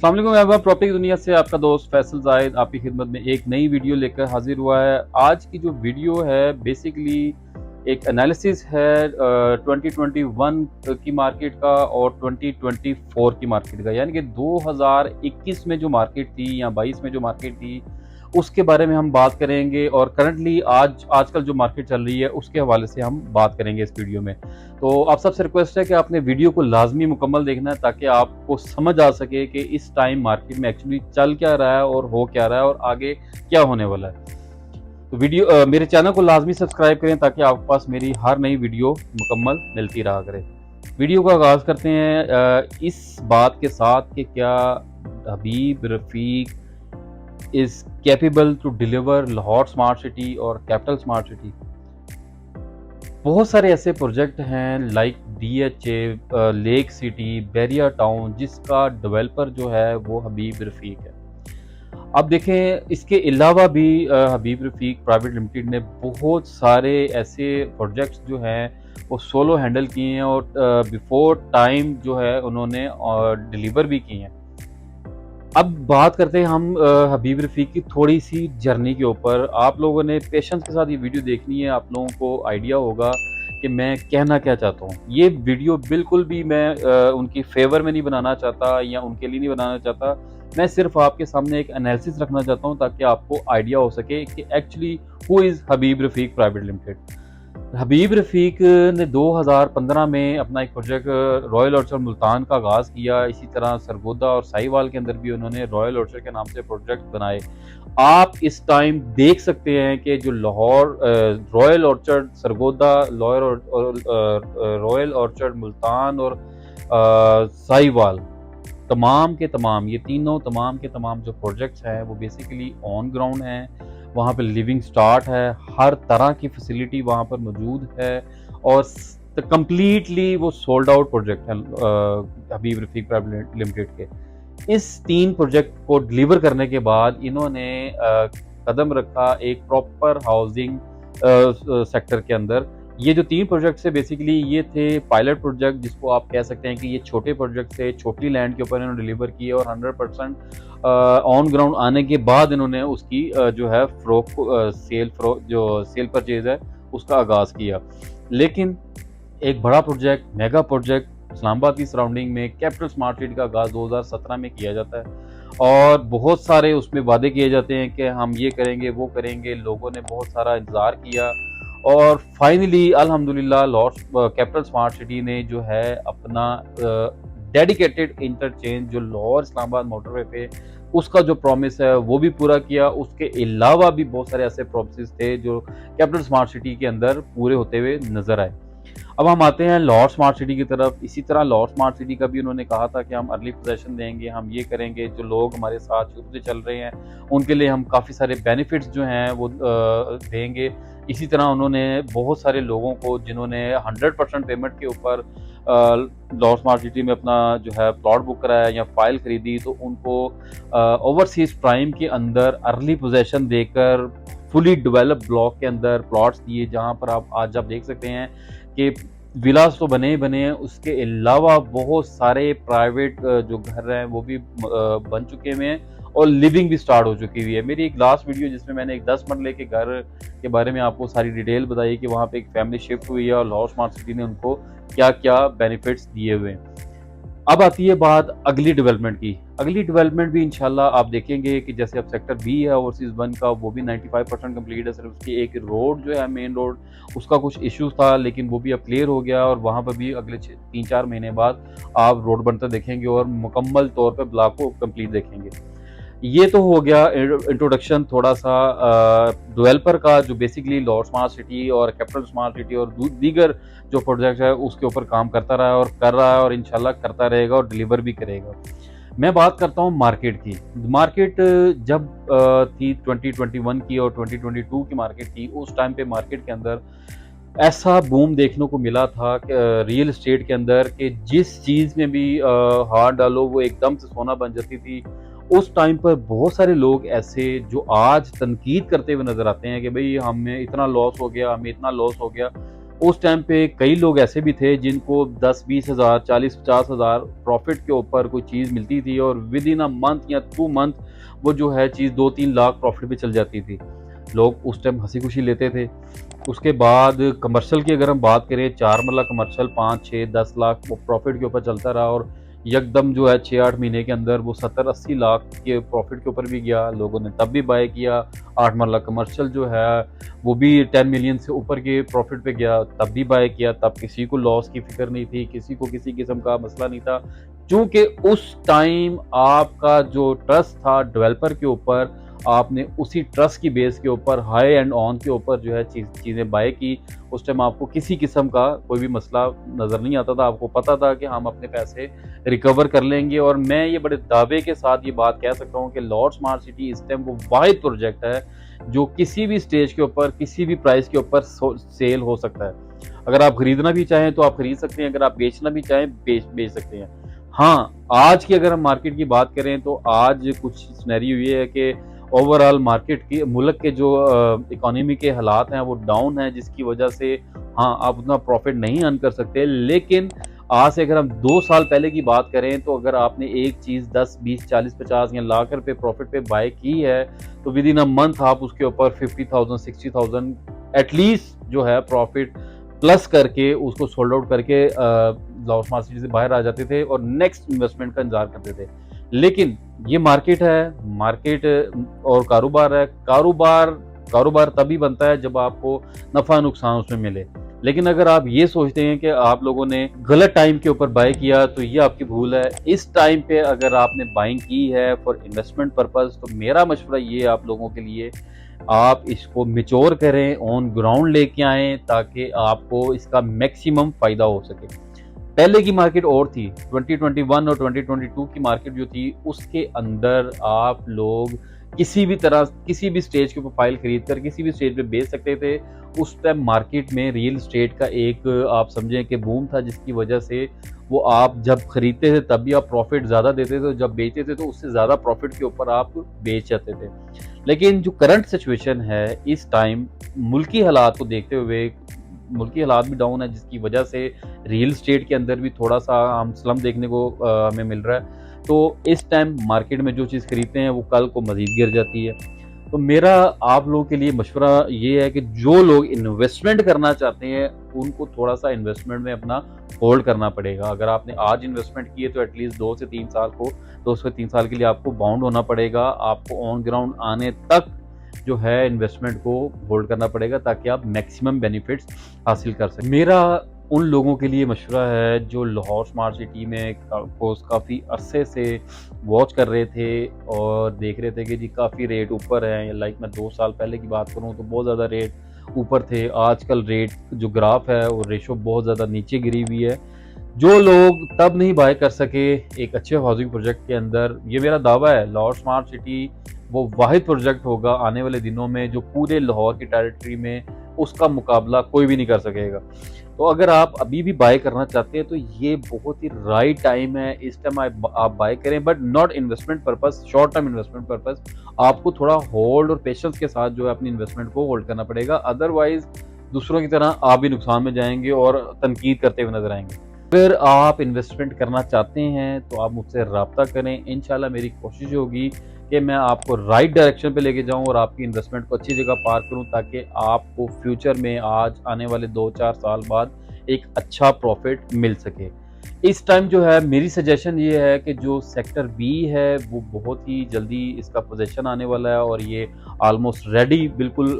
अस्सलाम वालेकुम अहबाब, प्रॉपर्टी दुनिया से आपका दोस्त फैसल जाहिद आपकी खिदमत में एक नई वीडियो लेकर हाजिर हुआ है। आज की जो वीडियो है बेसिकली एक एनालिसिस है 2021 की मार्केट का और 2024 की मार्केट का, यानी कि 2021 में जो मार्केट थी या 22 में जो मार्केट थी उसके बारे में हम बात करेंगे और करंटली आजकल जो मार्केट चल रही है उसके हवाले से हम बात करेंगे इस वीडियो में। तो आप सबसे रिक्वेस्ट है कि आपने वीडियो को लाजमी मुकम्मल देखना है ताकि आपको समझ आ सके कि इस टाइम मार्केट में एक्चुअली चल क्या रहा है और हो क्या रहा है और आगे क्या होने वाला है। तो मेरे चैनल को लाजमी सब्सक्राइब करें ताकि आपके पास मेरी हर नई वीडियो मुकम्मल मिलती रहा करे। वीडियो का आगाज़ करते हैं इस बात के साथ कि क्या Habib Rafiq is capable to deliver Lahore smart city और कैपिटल स्मार्ट सिटी। बहुत सारे ऐसे प्रोजेक्ट हैं like DHA, lake city, Bahria town, जिसका डेवलपर जो है वो हबीब रफ़ीक है। अब देखें, इसके अलावा भी हबीब रफ़ीक प्राइवेट लिमिटेड ने बहुत सारे ऐसे प्रोजेक्ट्स जो हैं वो सोलो हैंडल किए हैं और बिफोर टाइम जो है उन्होंने डिलीवर भी किए हैं। अब बात करते हैं हम हबीब रफ़ीक की थोड़ी सी जर्नी के ऊपर। आप लोगों ने पेशेंस के साथ ये वीडियो देखनी है, आप लोगों को आइडिया होगा कि मैं कहना क्या चाहता हूँ। ये वीडियो बिल्कुल भी मैं उनकी फ़ेवर में नहीं बनाना चाहता या उनके लिए नहीं बनाना चाहता। मैं सिर्फ़ आपके सामने एक एनालिसिस रखना चाहता हूँ ताकि आपको आइडिया हो सके कि actually who is Habib Rafiq private limited. Habib Rafiq ने 2015 में अपना एक प्रोजेक्ट रॉयल ऑर्चर्ड मुल्तान का आगाज़ किया। इसी तरह सरगोदा और साहिवाल के अंदर भी उन्होंने रॉयल ऑर्चर्ड के नाम से प्रोजेक्ट बनाए। आप इस टाइम देख सकते हैं कि जो Lahore royal orchard Sargodha, royal orchard Multan और साहिवाल, तमाम के तमाम ये तीनों तमाम के तमाम जो प्रोजेक्ट्स हैं वो बेसिकली ऑन ग्राउंड हैं। वहाँ पे लिविंग स्टार्ट है, हर तरह की फैसिलिटी वहाँ पर मौजूद है और कंप्लीटली वो सोल्ड आउट प्रोजेक्ट है हबीब रफ़ीक प्राइवेट लिमिटेड के। इस 3 प्रोजेक्ट को डिलीवर करने के बाद इन्होंने कदम रखा एक प्रॉपर हाउसिंग सेक्टर के अंदर। ये जो 3 प्रोजेक्ट्स है बेसिकली ये थे पायलट प्रोजेक्ट, जिसको आप कह सकते हैं कि ये छोटे प्रोजेक्ट थे, छोटी लैंड के ऊपर इन्होंने डिलीवर किए और 100% ऑन ग्राउंड आने के बाद इन्होंने उसकी जो है सेल परचेज है उसका आगाज़ किया। लेकिन एक बड़ा प्रोजेक्ट, मेगा प्रोजेक्ट इस्लामाबाद की सराउंडिंग में कैपिटल स्मार्ट सिटी का आगाज़ 2017 में किया जाता है और बहुत सारे उसमें वादे किए जाते हैं कि हम ये करेंगे, वो करेंगे। लोगों ने बहुत सारा इंतज़ार किया और फाइनली अल्हम्दुलिल्लाह लाहौर कैपिटल स्मार्ट सिटी ने जो है अपना डेडिकेटेड इंटरचेंज जो लाहौर इस्लामाबाद मोटरवे पे उसका जो प्रॉमिस है वो भी पूरा किया। उसके अलावा भी बहुत सारे ऐसे प्रॉमिसेस थे जो कैपिटल स्मार्ट सिटी के अंदर पूरे होते हुए नजर आए। अब हम आते हैं लाहौर स्मार्ट सिटी की तरफ। इसी तरह लाहौर स्मार्ट सिटी का भी उन्होंने कहा था कि हम अर्ली पोजेशन देंगे, हम ये करेंगे, जो लोग हमारे साथ शुरू से चल रहे हैं उनके लिए हम काफ़ी सारे बेनिफिट्स जो हैं वो देंगे। इसी तरह उन्होंने बहुत सारे लोगों को जिन्होंने 100% पेमेंट के ऊपर लाहौर स्मार्ट सिटी में अपना जो है प्लॉट बुक कराया या फाइल खरीदी तो उनको ओवरसीज प्राइम के अंदर अर्ली पोजेशन देकर फुली डेवलप ब्लॉक के अंदर प्लॉट्स दिए, जहां पर आप आज आप देख सकते हैं कि विलास तो बने ही बने हैं, उसके अलावा बहुत सारे प्राइवेट जो घर हैं वो भी बन चुके हुए हैं और लिविंग भी स्टार्ट हो चुकी हुई है। मेरी एक लास्ट वीडियो जिसमें मैंने एक 10 मरले के घर के बारे में आपको सारी डिटेल बताई कि वहाँ पे एक फैमिली शिफ्ट हुई है और लाहौर स्मार्ट सिटी ने उनको क्या क्या बेनिफिट्स दिए हुए हैं। अब आती है बात अगली डेवलपमेंट की। अगली डेवलपमेंट भी इंशाल्लाह आप देखेंगे कि जैसे अब सेक्टर बी है ओवरसीज 1 का, वो भी 95% कंप्लीट है। सिर्फ उसकी एक रोड जो है मेन रोड, उसका कुछ इश्यूज था लेकिन वो भी अब क्लियर हो गया और वहाँ पर भी अगले 3-4 महीने बाद आप रोड बनता देखेंगे और मुकम्मल तौर पर ब्लॉक को कंप्लीट देखेंगे। ये तो हो गया इंट्रोडक्शन थोड़ा सा डेवलपर का जो बेसिकली लाहौर स्मार्ट सिटी और कैपिटल स्मार्ट सिटी और दीगर जो प्रोजेक्ट है उसके ऊपर काम करता रहा है और कर रहा है और इंशाल्लाह करता रहेगा और डिलीवर भी करेगा। मैं बात करता हूँ मार्केट की। मार्केट जब थी 2021 की और 2022 की मार्केट थी, उस टाइम पे मार्केट के अंदर ऐसा बूम देखने को मिला था कि रियल एस्टेट के अंदर कि जिस चीज़ में भी हाथ डालो वो एकदम से सोना बन जाती थी। उस टाइम पर बहुत सारे लोग ऐसे जो आज तनकीद करते हुए नज़र आते हैं कि भई हमें इतना लॉस हो गया, हमें इतना लॉस हो गया। उस टाइम पे कई लोग ऐसे भी थे जिनको 10-20 हज़ार 40-50 हज़ार प्रॉफिट के ऊपर कोई चीज़ मिलती थी और विद इन अ मंथ या 2 मंथ वो जो है चीज़ 2-3 लाख प्रॉफिट पे चल जाती थी। लोग उस टाइम हंसी खुशी लेते थे। उसके बाद कमर्शियल की अगर हम बात करें, 4 मरला कमर्शियल 5-6-10 लाख वो प्रॉफिट के ऊपर चलता रहा और यकदम जो है 6-8 महीने के अंदर वो 70-80 लाख के प्रॉफिट के ऊपर भी गया। लोगों ने तब भी बाय किया। 8 मरला कमर्शियल जो है वो भी 10 मिलियन से ऊपर के प्रॉफिट पे गया, तब भी बाय किया। तब किसी को लॉस की फिक्र नहीं थी, किसी को किसी किस्म का मसला नहीं था, क्योंकि उस टाइम आपका जो ट्रस्ट था डेवलपर के ऊपर, आपने उसी ट्रस्ट की बेस के ऊपर हाई एंड ऑन के ऊपर जो है चीज़ें बाय की। उस टाइम आपको किसी किस्म का कोई भी मसला नज़र नहीं आता था। आपको पता था कि हम अपने पैसे रिकवर कर लेंगे। और मैं ये बड़े दावे के साथ ये बात कह सकता हूँ कि लॉर्ड स्मार्ट सिटी इस टाइम वो वाहिद प्रोजेक्ट है जो किसी भी स्टेज के ऊपर किसी भी प्राइस के ऊपर सेल हो सकता है। अगर आप खरीदना भी चाहें तो आप खरीद सकते हैं, अगर आप बेचना भी चाहें बेच सकते हैं। हाँ, आज की अगर हम मार्केट की बात करें तो आज कुछ सिनेरियो ये है कि ओवरऑल मार्केट की मुल्क के जो इकोनॉमी के हालात हैं वो डाउन है, जिसकी वजह से हाँ, आप उतना प्रॉफिट नहीं अर्न कर सकते। लेकिन आज से अगर हम 2 साल पहले की बात करें तो अगर आपने एक चीज़ 10, 20, 40, 50 या लाख रुपए प्रॉफिट पे बाय की है तो विद इन अ मंथ आप उसके ऊपर 50,000, 60,000 एटलीस्ट जो है प्रॉफिट प्लस करके उसको सोल्ड आउट करके लॉस स्मार्ट सिटी से बाहर आ जाते थे और नेक्स्ट इन्वेस्टमेंट का इंतजार करते थे। लेकिन ये मार्केट है, मार्केट और कारोबार है। कारोबार तभी बनता है जब आपको नफा नुकसान उसमें मिले। लेकिन अगर आप ये सोचते हैं कि आप लोगों ने गलत टाइम के ऊपर बाय किया तो ये आपकी भूल है। इस टाइम पे अगर आपने बाइंग की है फॉर इन्वेस्टमेंट पर्पस तो मेरा मशवरा ये आप लोगों के लिए, आप इसको मैच्योर करें, ऑन ग्राउंड लेके आएं ताकि आपको इसका मैक्सिमम फायदा हो सके। पहले की मार्केट और थी, 2021 और 2022 की मार्केट जो थी उसके अंदर आप लोग किसी भी तरह किसी भी स्टेज के ऊपर फाइल खरीद कर किसी भी स्टेज पे बेच सकते थे। उस टाइम मार्केट में रियल एस्टेट का एक आप समझें कि बूम था, जिसकी वजह से वो आप जब खरीदते थे तब भी आप प्रॉफिट ज़्यादा देते थे, जब बेचते थे तो उससे ज़्यादा प्रॉफिट के ऊपर आप बेच जाते थे। लेकिन जो करंट सिचुएशन है इस टाइम मुल्की हालात को देखते हुए, मुल्की हालात भी डाउन है जिसकी वजह से रियल एस्टेट के अंदर भी थोड़ा सा हम स्लम देखने को हमें मिल रहा है। तो इस टाइम मार्केट में जो चीज़ खरीदते हैं वो कल को मज़ीद गिर जाती है। तो मेरा आप लोगों के लिए मशवरा ये है कि जो लोग इन्वेस्टमेंट करना चाहते हैं उनको थोड़ा सा इन्वेस्टमेंट में अपना होल्ड करना पड़ेगा। अगर आपने आज इन्वेस्टमेंट की है तो एटलीस्ट 2 से 3 साल के लिए आपको बाउंड होना पड़ेगा। आपको ऑन ग्राउंड आने तक जो है इन्वेस्टमेंट को होल्ड करना पड़ेगा ताकि आप मैक्सिमम बेनिफिट्स हासिल कर सकें। मेरा उन लोगों के लिए मशवरा है जो लाहौर स्मार्ट सिटी में पोस्ट काफ़ी अरसे से वॉच कर रहे थे और देख रहे थे कि जी काफ़ी रेट ऊपर है। लाइक मैं 2 साल पहले की बात करूं तो बहुत ज़्यादा रेट ऊपर थे। आजकल रेट जो ग्राफ है वो रेशो बहुत ज़्यादा नीचे गिरी हुई है। जो लोग तब नहीं बाय कर सके एक अच्छे हाउसिंग प्रोजेक्ट के अंदर, ये मेरा दावा है लाहौर स्मार्ट सिटी वो वाहिद प्रोजेक्ट होगा आने वाले दिनों में जो पूरे लाहौर की टेरिटरी में उसका मुकाबला कोई भी नहीं कर सकेगा। तो अगर आप अभी भी बाय करना चाहते हैं तो ये बहुत ही राइट टाइम है। इस टाइम आप बाय करें, but not investment purpose, short term investment purpose. आपको थोड़ा होल्ड और पेशेंस के साथ जो है अपनी इन्वेस्टमेंट को होल्ड करना पड़ेगा, अदरवाइज दूसरों की तरह आप भी नुकसान में जाएंगे और तनकीद करते हुए नजर आएंगे। अगर आप इन्वेस्टमेंट करना चाहते हैं तो आप मुझसे रब्ता करें। इंशाल्लाह मेरी कोशिश होगी कि मैं आपको राइट डायरेक्शन पे लेके जाऊं और आपकी इन्वेस्टमेंट को अच्छी जगह पार करूं ताकि आपको फ्यूचर में आज आने वाले 2-4 साल बाद एक अच्छा प्रॉफिट मिल सके। इस टाइम जो है मेरी सजेशन ये है कि जो सेक्टर बी है वो बहुत ही जल्दी इसका पोजीशन आने वाला है और ये ऑलमोस्ट रेडी बिल्कुल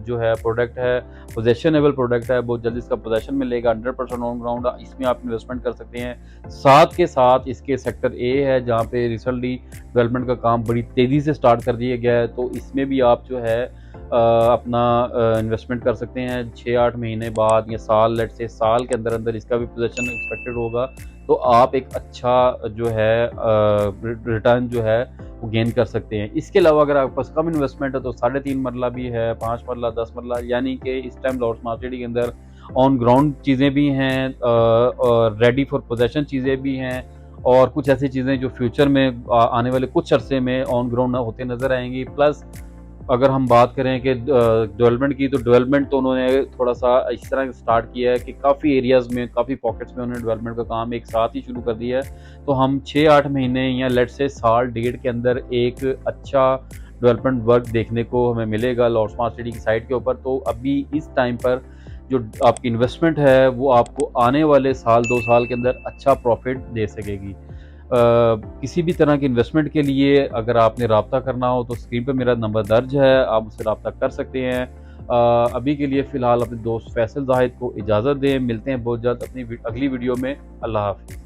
जो है प्रोडक्ट है, पोजेशनेबल प्रोडक्ट है, बहुत जल्दी इसका पोजेशन मिलेगा। 100% ऑन ग्राउंड इसमें आप इन्वेस्टमेंट कर सकते हैं। साथ के साथ इसके सेक्टर ए है जहाँ पे रिसेंटली डेवलपमेंट का काम बड़ी तेज़ी से स्टार्ट कर दिया गया है, तो इसमें भी आप जो है अपना इन्वेस्टमेंट कर सकते हैं। 6-8 महीने बाद या साल, लेट से साल के अंदर अंदर इसका भी पोजीशन एक्सपेक्टेड होगा, तो आप एक अच्छा जो है रिटर्न जो है वो गेन कर सकते हैं। इसके अलावा अगर आपके पास कम इन्वेस्टमेंट है तो 3.5 मरला भी है, 5 मरला, 10 मरला, यानी कि इस टाइम लाहौर स्मार्ट सिटी के अंदर ऑन ग्राउंड चीज़ें भी हैं और रेडी फॉर पोजेशन चीज़ें भी हैं और कुछ ऐसी चीज़ें जो फ्यूचर में आने वाले कुछ अरसे में ऑन ग्राउंड होते नज़र आएंगी। प्लस अगर हम बात करें कि डेवलपमेंट की, तो डेवलपमेंट तो उन्होंने थोड़ा सा इस तरह स्टार्ट किया है कि काफ़ी एरियाज़ में, काफ़ी पॉकेट्स में उन्होंने डेवलपमेंट का काम एक साथ ही शुरू कर दिया है। तो हम 6-8 महीने या लेट से साल डेढ़ के अंदर एक अच्छा डेवलपमेंट वर्क देखने को हमें मिलेगा लॉर्ड स्मार्ट सिटी की साइट के ऊपर। तो अभी इस टाइम पर जो आपकी इन्वेस्टमेंट है वो आपको आने वाले साल 2 साल के अंदर अच्छा प्रॉफिट दे सकेगी। किसी भी तरह की इन्वेस्टमेंट के लिए अगर आपने रब्ता करना हो तो स्क्रीन पे मेरा नंबर दर्ज है, आप मुझसे रब्ता कर सकते हैं। अभी के लिए फ़िलहाल अपने दोस्त फैसल ज़ाहिद को इजाज़त दें, मिलते हैं बहुत जल्द अपनी अगली वीडियो में। अल्लाह हाफ़िज़।